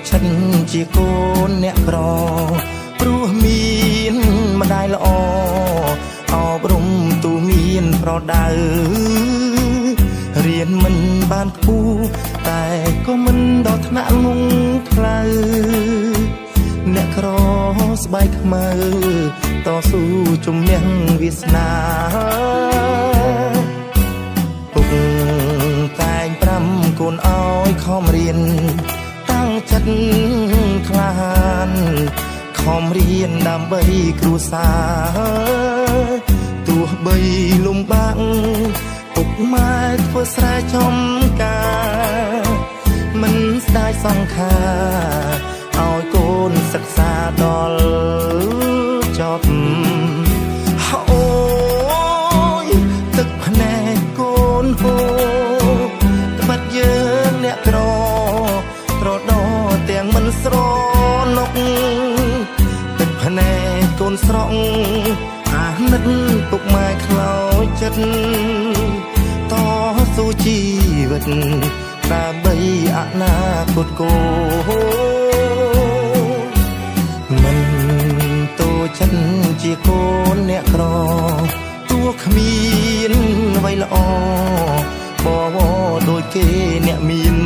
ฉันជាកូនអ្នកក្រព្រោះមានម្ដាយល្អអប់រំទូមានប្រដៅរៀនមិនបានខ្ពស់តែក៏មិនដល់ថ្នាក់ងងផ្លូវអ្នកក្រស្បែកខ្មៅតស៊ូជំនះវាសនាពុកតែងប្រាំកូនឲ្យខំរៀនតាំងចិត្តក្លាហានខំរៀនដើម្បីគ្រួសារទោះបីលំបាកពុកម៉ែធ្វើស្រែចំការមិនស្ដាយសង្ខារឲ្យកូនសិក្សាដល់ចប់អូយទឹកភ្នែកកូនហូរក្បិតយើងអ្នកក្រត្រដោទាំងមិនស្រណុកទឹកភ្នែកកូនស្រក់អាណិតពុកម៉ែខ្លោចចិត្តតស៊ូជីវិតដើម្បីអនាគតកូនមិនតូចចិត្តជាកូនអ្នកក្រទោះគ្មានអ្វីល្អបវរដូចគេអ្នកមាន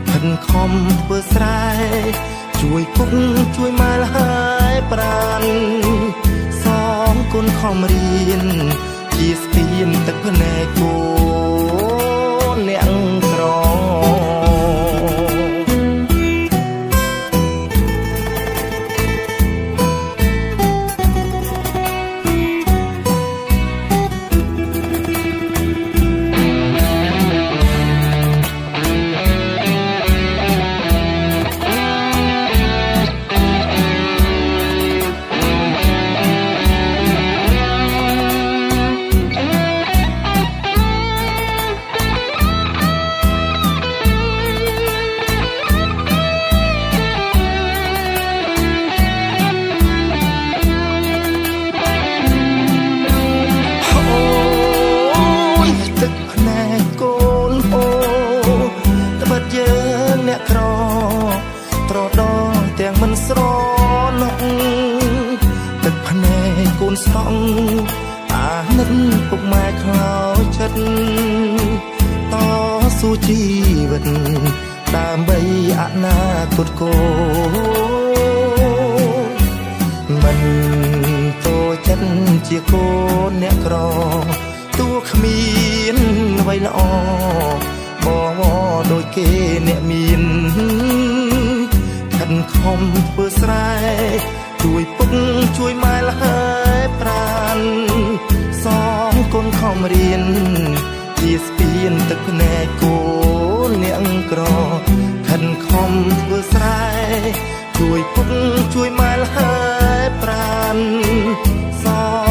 ផិនខំធ្វើស្រែជួយពុកជួយម៉ែលហើយប្រានសងគុណខំរៀនជាស្ពានទឹកភ្នែកកូនអ្នកក្រត្រដោទាំងមិនស្រណុកទឹកភ្នែកកូនស្រង់អាណិតពុកម៉ែខ្លោចចិត្តតស៊ូជីវិតដើម្បីអនាគតកូនមិនតូចចិត្តជាកូនអ្នកក្រទោះគ្មានអ្វីល្អបវរដូចគេអ្នកមានខិនខំធ្វើស្រែជួយពុកជួយម៉ែលហើយប្រានសងគុណខំរៀនជាស្ពានទឹកភ្នែកកូនអ្នកក្រខិនខំធ្វើស្រែជួយពុកជួយម៉ែលហើយប្រានស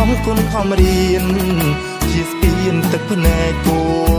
ងគុណខំរៀនជាស្ពានទឹកភ្នែកកូន